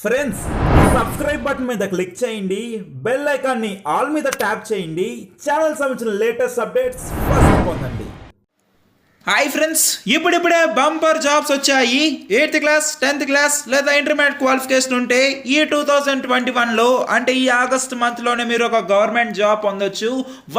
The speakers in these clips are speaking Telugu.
ఫ్రెండ్స్ సబ్స్క్రైబ్ బటన్ మీద క్లిక్ చేయండి, బెల్ ఐకాన్ని ఆల్ మీద ట్యాప్ చేయండి, ఛానల్ సంబంధించిన లేటెస్ట్ అప్డేట్స్ ఫస్ట్ పొందండి. హాయ్ ఫ్రెండ్స్, ఇప్పుడిప్పుడే బంపర్ జాబ్స్ వచ్చాయి. 8th క్లాస్ 10th క్లాస్ లేదా ఇంటర్మీడియట్ క్వాలిఫికేషన్ ఉంటే ఈ 2021లో అంటే ఈ ఆగస్ట్ మంత్లోనే మీరు ఒక గవర్నమెంట్ జాబ్ పొందొచ్చు.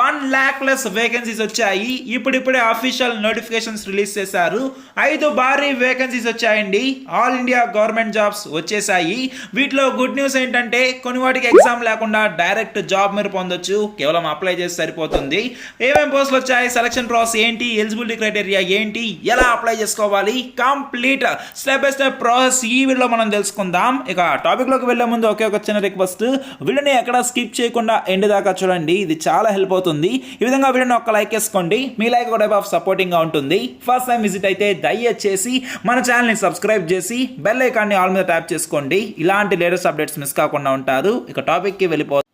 1 lakh ప్లస్ వేకెన్సీస్ వచ్చాయి. ఇప్పుడిప్పుడే అఫీషియల్ నోటిఫికేషన్స్ రిలీజ్ చేశారు. 5 భారీ వేకెన్సీస్ వచ్చాయండి. ఆల్ ఇండియా గవర్నమెంట్ జాబ్స్ వచ్చేసాయి. వీటిలో గుడ్ న్యూస్ ఏంటంటే కొన్ని వాటికి ఎగ్జామ్ లేకుండా డైరెక్ట్ జాబ్ మీరు పొందొచ్చు. కేవలం అప్లై చేసి సరిపోతుంది. ఏమేమి పోస్టులు వచ్చాయి, సెలక్షన్ ప్రాసెస్ ఏంటి, ఎలిజిబిలిటీ క్రైటీరియా ఏంటి, ఎలా అప్లై చేసుకోవాలి, complete step by step process ఈ వీడియోలో మనం తెలుసుకుందాం. ఇక టాపిక్ లోకి వెళ్లే ముందు ఒకే ఒక చిన్న రిక్వెస్ట్, వీడియోని ఎక్కడ స్కిప్ చేయకుండా ఎండ్ దాకా చూడండి. ఇది చాలా హెల్ప్ అవుతుంది. ఈ విధంగా వీడియోని ఒక లైక్ వేసుకోండి. మీ లైక్ ఒక టైప్ ఆఫ్ సపోర్టింగ్ గా ఉంటుంది. ఫస్ట్ టైం విజిట్ అయితే దయచేసి మన ఛానల్ ని సబ్స్క్రైబ్ చేసి బెల్ ఐకాన్ ని ఆల్ మీద ట్యాప్ చేసుకోండి. ఇలాంటి లేటెస్ట్ అప్డేట్స్ మిస్ కాకుండా ఉంటారు. ఇక టాపిక్ కి వెళ్ళిపో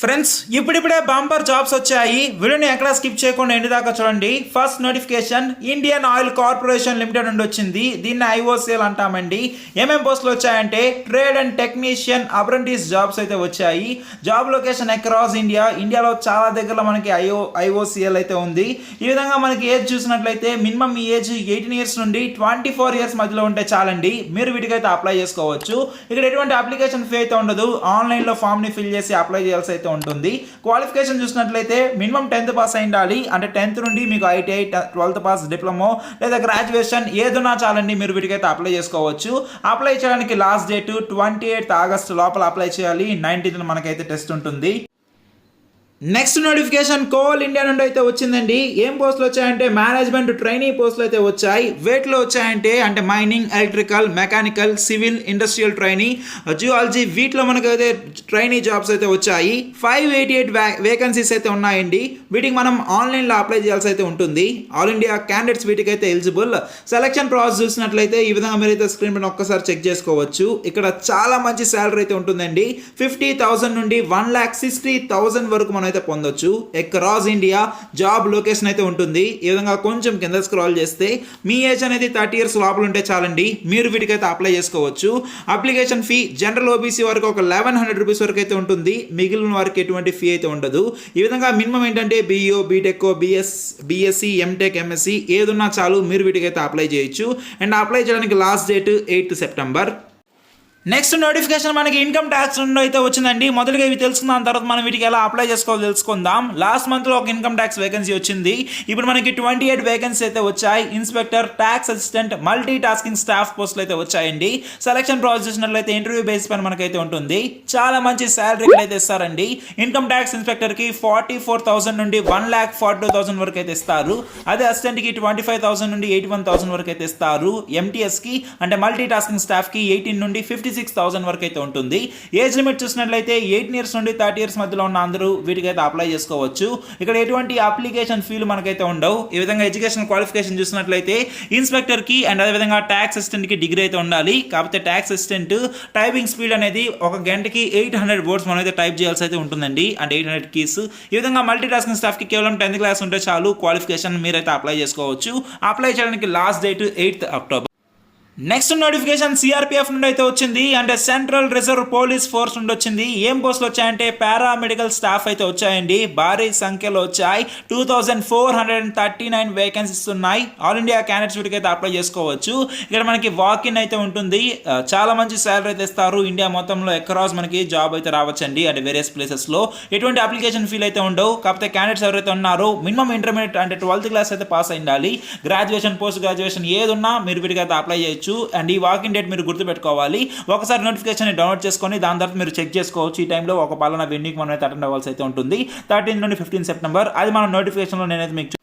ఫ్రెండ్స్, ఇప్పుడిప్పుడే బంపర్ జాబ్స్ వచ్చాయి. వీడియోని ఎక్కడ స్కిప్ చేయకుండా ఎండ్ దాకా చూడండి. First notification Indian oil corporation limited నుండి వచ్చింది. దీన్ని ఐఓసిఎల్ అంటామండి. ఏమేం పోస్టులు వచ్చాయంటే trade and technician apprentice jobs అయితే వచ్చాయి. Job location across India. ఇండియాలో చాలా దగ్గరలో మనకి ఐఓసిఎల్ అయితే ఉంది. ఈ విధంగా మనకి ఏజ్ చూసినట్లయితే మినిమం ఈ ఏజ్ 18 years నుండి 24 years మధ్యలో ఉంటే చాలండి. మీరు వీటికైతే అప్లై చేసుకోవచ్చు. ఇక్కడ ఎటువంటి అప్లికేషన్ ఫీ అయితే ఉండదు. ఆన్లైన్లో ఫామ్ ని ఫిల్ చేసి అప్లై చేయాల్సి అయితే ఉంటుంది. క్వాలిఫికేషన్ చూసినట్లయితే మినిమం 10th పాస్ అయి ఉండాలి. అంటే 10th నుండి మీకు ఐటీఐ, 12th పాస్, డిప్లొమా లేదా గ్రాడ్యుయేషన్ ఏదైనా చాలండి. మీరు వీటికైతే అప్లై చేసుకోవచ్చు. అప్లై చేయడానికి లాస్ట్ డేట్ 28th August లోపల అప్లై చేయాలి. 19th మనకైతే టెస్ట్ ఉంటుంది. నెక్స్ట్ నోటిఫికేషన్ కోల్ ఇండియా నుండి అయితే వచ్చిందండి. ఏం పోస్టులు వచ్చాయంటే మేనేజ్మెంట్ ట్రైనీ పోస్టులు అయితే వచ్చాయి. వేట్లో వచ్చాయంటే అంటే mining, electrical, mechanical, civil, industrial trainee, geology వీటిలో మనకైతే ట్రైనీ జాబ్స్ అయితే వచ్చాయి. 588 వేకెన్సీస్ అయితే ఉన్నాయండి. వీటికి మనం ఆన్లైన్లో అప్లై చేయాల్సి అయితే ఉంటుంది. ఆల్ ఇండియా క్యాండిడేట్స్ వీటికైతే ఎలిజిబుల్. సెలక్షన్ ప్రాసెస్ చూసినట్లయితే ఈ విధంగా మీరైతే స్క్రీన్ పైన ఒక్కసారి చెక్ చేసుకోవచ్చు. ఇక్కడ చాలా మంచి శాలరీ అయితే ఉంటుందండి. 50,000 నుండి 1,60,000 వరకు మనం అయితే పొందొచ్చు. అక్రాస్ ఇండియా జాబ్ లొకేషన్ అయితే ఉంటుంది. ఈ విధంగా కొంచెం కింద స్క్రాల్ చేస్తే మీ ఏజ్ అనేది 30 years లోపల ఉంటే చాలండి. మీరు వీటికైతే అప్లై చేసుకోవచ్చు. అప్లికేషన్ ఫీ జనరల్ ఓబీసీ వరకు ఒక 1100 రూపీస్ వరకు అయితే ఉంటుంది. మిగిలిన వారికి ఎటువంటి ఫీ అయితే ఉండదు. ఈ విధంగా మినిమం ఏంటంటే BEO, BTech, BSc, MTech, MSc ఏదున్నా చాలు. మీరు వీటికైతే అప్లై చేయొచ్చు. అండ్ అప్లై చేయడానికి last date 8th September. Next notification మనకి ఇన్కమ్ ట్యాక్స్ నుండి అయితే వచ్చిందండి. మొదలుగా ఇవి తెలుసుకుందాం, తర్వాత మనం వీటికి ఎలా అప్లై చేసుకోవాలో తెలుసుకుందాం. లాస్ట్ మంత్లో ఒక ఇన్కమ్ ట్యాక్స్ వేకెన్సీ వచ్చింది. ఇప్పుడు మనకి 28 వేకెన్సీ అయితే వచ్చాయి. Inspector, tax assistant, multi tasking staff పోస్టులు అయితే వచ్చాయండి. సెలక్షన్ ప్రాసెస్ చూసినట్లయితే ఇంటర్వ్యూ బేస్ పైన మనకైతే ఉంటుంది. చాలా మంచి శాలరీ అయితే ఇస్తారండి. ఇన్కమ్ ట్యాక్స్ ఇన్స్పెక్టర్కి 44,000 నుండి 1,42,000 వరకు అయితే ఇస్తారు. అదే అసిస్టెంట్కి 25,000 నుండి 81,000 వరకు అయితే ఇస్తారు. ఎంటీఎస్కి అంటే మల్టీ టాస్కింగ్ స్టాఫ్కి 18 నుండి 56,000 వరకు అయితే ఉంటుంది. ఏజ్ లిమిట్ చూసినట్లయితే 18 years నుండి 30 years మధ్యలో ఉన్న అందరూ వీటికైతే అప్లై చేసుకోవచ్చు. ఇక్కడ ఎటువంటి అప్లికేషన్ ఫీలు మనకైతే ఉండవు. ఈ విధంగా ఎడ్యుకేషన్ క్వాలిఫికేషన్ చూసినట్లయితే ఇన్స్పెక్టర్ కి అండ్ అదేవిధంగా ట్యాక్స్ అసిస్టెంట్ కి డిగ్రీ అయితే ఉండాలి. కాకపోతే ట్యాక్స్ అసిస్టెంట్ టైపింగ్ స్పీడ్ అనేది ఒక గంటకి 800 words మనం అయితే టైప్ చేయాల్సి అయితే ఉంటుందండి. అంటే 800 keys. ఈ విధంగా మల్టీ టాస్కింగ్ స్టాఫ్ కి కేవలం 10th class ఉంటే చాలు. క్వాలిఫికేషన్ మీరైతే అప్లై చేసుకోవచ్చు. అప్లై చేయడానికి last date 8th October. Next notification CRPF నుండి అయితే వచ్చింది. అంటే సెంట్రల్ రిజర్వ్ పోలీస్ ఫోర్స్ నుండి వచ్చింది. ఏం పోస్టులు వచ్చాయంటే పారామెడికల్ స్టాఫ్ అయితే వచ్చాయండి. భారీ సంఖ్యలో వచ్చాయి. 2,439 వేకెన్సీస్ ఉన్నాయి. ఆల్ ఇండియా క్యాండిడేట్స్ వీటికైతే అప్లై చేసుకోవచ్చు. ఇక్కడ మనకి వాక్ ఇన్ అయితే ఉంటుంది. చాలా మంచి శాలరీ అయితే ఇస్తారు. ఇండియా మొత్తంలో అక్రాస్ మనకి జాబ్ అయితే రావచ్చండి. అంటే వేరియస్ ప్లేసెస్లో ఎటువంటి అప్లికేషన్ ఫీల్ అయితే ఉండవు. కాకపోతే క్యాండిడేట్స్ ఎవరైతే ఉన్నారో మినిమం ఇంటర్మీడియట్ అంటే 12th class అయితే పాస్ అయి ఉండాలి. గ్రాడ్యుయేషన్, పోస్ట్ గ్రాడ్యుయేషన్ ఏదున్నా మీరు వీటికైతే అప్లై చేయొచ్చు. అండ్ ఈ వాకింగ్ డేట్ మీరు గుర్తుపెట్టుకోవాలి. ఒకసారి నోటిఫికేషన్ డౌన్లోడ్ చేసుకొని దాని తర్వాత మీరు చెక్ చేసుకోవచ్చు. ఈ టైంలో ఒక పాలన వెన్యూకి మనం అయితే అటెండ్ అవ్వాల్సి అయితే ఉంటుంది. 13 నుండి 15 September. అది మన నోటిఫికేషన్లో నేనైతే మీకు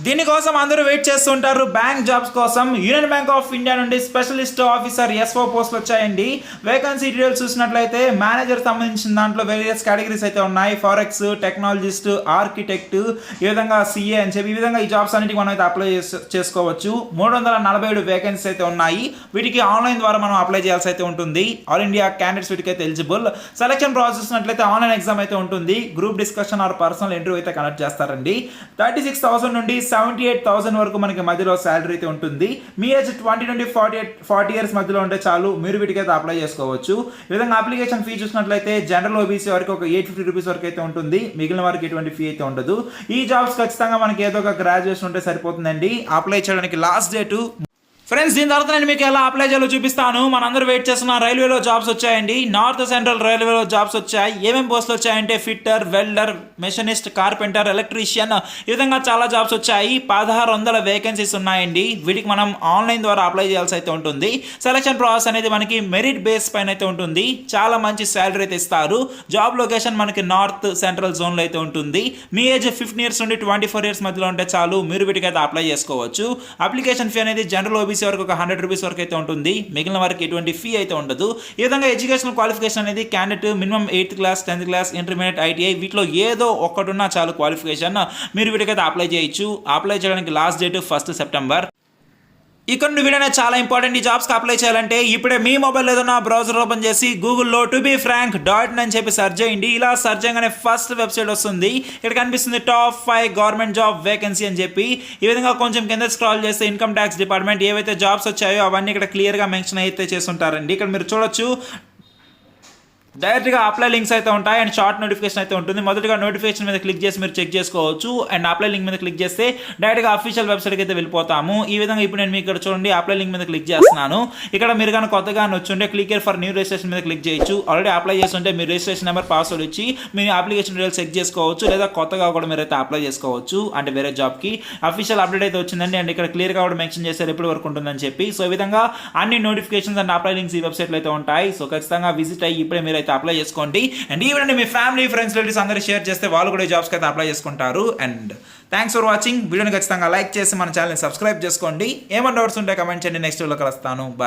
దీనికోసం అందరూ వెయిట్ చేస్తుంటారు. బ్యాంక్ జాబ్స్ కోసం యూనియన్ బ్యాంక్ ఆఫ్ ఇండియా నుండి స్పెషలిస్ట్ ఆఫీసర్ ఎస్ఓ పోస్టులు వచ్చాయండి. వేకెన్సీ డీటెయిల్స్ చూసినట్లయితే మేనేజర్ సంబంధించిన దాంట్లో వేరియస్ కేటగిరీస్ అయితే ఉన్నాయి. ఫారెక్స్, టెక్నాలజిస్ట్, ఆర్కిటెక్ట్, ఈ విధంగా సిఏ అని చెప్పి ఈ విధంగా ఈ జాబ్స్ అన్నిటికీ మనం అయితే అప్లై చేసుకోవచ్చు. 347 వేకెన్సీస్ అయితే ఉన్నాయి. వీటికి ఆన్లైన్ ద్వారా మనం అప్లై చేయాల్సి అయితే ఉంటుంది. ఆల్ ఇండియా క్యాండిడేట్స్ వీటికి అయితే ఎలిజిబుల్. సెలక్షన్ ప్రాసెస్ చూసినట్లయితే ఆన్లైన్ ఎగ్జామ్ అయితే ఉంటుంది. Group discussion or personal interview అయితే కండక్ట్ చేస్తారండి. 36,000 నుండి 78,000 వరకు మనకి మధ్యలో శాలరీ అయితే ఉంటుంది. మీ ఏజ్ 20 నుండి 40 ఇయర్స్ మధ్యలో ఉంటే చాలు, మీరు వీటికి అయితే అప్లై చేసుకోవచ్చు. ఈ విధంగా అప్లికేషన్ ఫీ చూసినట్లయితే జనరల్ ఓబీసీ వరకు ఒక 850 రూపీస్ వరకు అయితే ఉంటుంది, మిగిలిన వారికి ఎటువంటి ఫీ అయితే ఉండదు. ఈ జాబ్స్ ఖచ్చితంగా మనకి ఏదో ఒక గ్రాడ్యుయేషన్ ఉంటే సరిపోతుందండి. అప్లై చేయడానికి లాస్ట్ డేటు ఫ్రెండ్స్. దీని తర్వాత నేను మీకు ఎలా అప్లై చేయాలో చూపిస్తాను. మనందరూ వెయిట్ చేస్తున్న రైల్వేలో జాబ్స్ వచ్చాయండి. నార్త్ సెంట్రల్ రైల్వేలో జాబ్స్ వచ్చాయి. ఏమేమి పోస్టులు వచ్చాయంటే fitter, welder, machinist, carpenter, electrician, ఈ విధంగా చాలా జాబ్స్ వచ్చాయి. 1600 వేకెన్సీస్ ఉన్నాయండి. వీటికి మనం ఆన్లైన్ ద్వారా అప్లై చేయాల్సి అయితే ఉంటుంది. సెలక్షన్ ప్రాసెస్ అనేది మనకి మెరిట్ బేస్ పైన అయితే ఉంటుంది. చాలా మంచి శాలరీ అయితే ఇస్తారు. జాబ్ లొకేషన్ మనకి నార్త్ సెంట్రల్ జోన్లో అయితే ఉంటుంది. మీ ఏజ్ 15 ఇయర్స్ నుండి 24 ఇయర్స్ మధ్యలో ఉంటే చాలు, మీరు వీటికి అయితే అప్లై చేసుకోవచ్చు. అప్లికేషన్ ఫీ అనేది జనరల్ ఓబీసీ వరకు ఒక 100 రూపీస్ వరకు అయితే ఉంటుంది, మిగిలిన వారికి ఎటువంటి ఫీ అయితే ఉండదు. ఈ విధంగా ఎడ్యుకేషనల్ క్వాలిఫికేషన్ అనేది candidate minimum 8th class, 10th class, intermediate, ITI వీటిలో ఏదో ఒక్కటి ఉన్నా చాలు క్వాలిఫికేషన్, మీరు వీటికైతే అప్లై చేయొచ్చు. అప్లై చేయడానికి లాస్ట్ డేట్ 1 సెప్టెంబర్. ఇక్కడ వీడియో అనేది చాలా ఇంపార్టెంట్. ఈ జాబ్స్కి అప్లై చేయాలంటే ఇప్పుడే మీ మొబైల్ ఏదైనా బ్రౌజర్ ఓపెన్ చేసి గూగుల్లో tobefrank.in అని చెప్పి సెర్చ్ చేయండి. ఇలా సెర్చ్ చేయగానే ఫస్ట్ వెబ్సైట్ వస్తుంది. ఇక్కడ కనిపిస్తుంది టాప్ 5 గవర్నమెంట్ జాబ్ వేకెన్సీ అని చెప్పి. ఈ విధంగా కొంచెం కింద స్క్రాల్ చేస్తే ఇన్కమ్ ట్యాక్స్ డిపార్ట్మెంట్ ఏవైతే జాబ్స్ వచ్చాయో అవన్నీ ఇక్కడ క్లియర్గా మెన్షన్ అయితే చేస్తుంటారండి. ఇక్కడ మీరు చూడొచ్చు డైరెక్ట్గా అప్లై లింక్స్ అయితే ఉంటాయి అండ్ షార్ట్ నోటిఫికేషన్ అయితే ఉంటుంది. మొదటిగా నోటిఫికేషన్ మీద క్లిక్ చేసి మీరు చెక్ చేసుకోవచ్చు అండ్ అప్లై లింక్ మీద క్లిక్ చేస్తే డైరెక్ట్గా అఫీషియల్ వెబ్సైట్కి అయితే వెళ్ళిపోతాము. ఈ విధంగా ఇప్పుడు నేను మీకు ఇక్కడ చూడండి అప్లై లింక్ మీద క్లిక్ చేస్తున్నాను. ఇక్కడ మీరు కానీ కొత్తగా వచ్చుంటే క్లిక్ ఫర్ న్యూ రిజిస్ట్రేషన్ మీద క్లిక్ చేయొచ్చు. ఆల్రెడీ అప్లై చేస్తుంటే మీరు రిజిస్ట్రేషన్ నెంబర్, పాస్వర్డ్ ఇచ్చి మీరు అప్లికేషన్ డీటెయిల్స్ చెక్ చేసుకోవచ్చు, లేదా కొత్తగా కూడా మీరు అయితే అప్లై చేసుకోవచ్చు అంటే వేరే జాబ్కి. అఫీషియల్ అప్డేట్ అయితే వచ్చిందండి అండ్ ఇక్కడ క్లియర్గా కూడా మెన్షన్ చేశారు ఎప్పటి వరకు ఉంటుందని చెప్పి. సో ఈ విధంగా అన్ని నోటిఫికేషన్స్ అండ్ అప్లై లింక్స్ ఈ వెబ్సైట్లో అయితే ఉంటాయి. సో ఖచ్చితంగా విజిట్ అయ్యి ఇప్పుడే మీరు అయితే అప్లై చేసుకోండి. And even me family, friends, relatives అందరూ షేర్ చేస్తే వాళ్ళు కూడా ఈ జాబ్స్కి అయితే అప్లై చేసుకుంటారు. And thanks for watching. వీడియోని ఖచ్చితంగా లైక్ చేసి మన ఛానల్ని సబ్స్క్రైబ్ చేసుకోండి. ఏమైనా డౌట్స్ ఉంటే కమెంట్ చేయండి. నెక్స్ట్ వీడియోలో కలుస్తాను. బాయ్.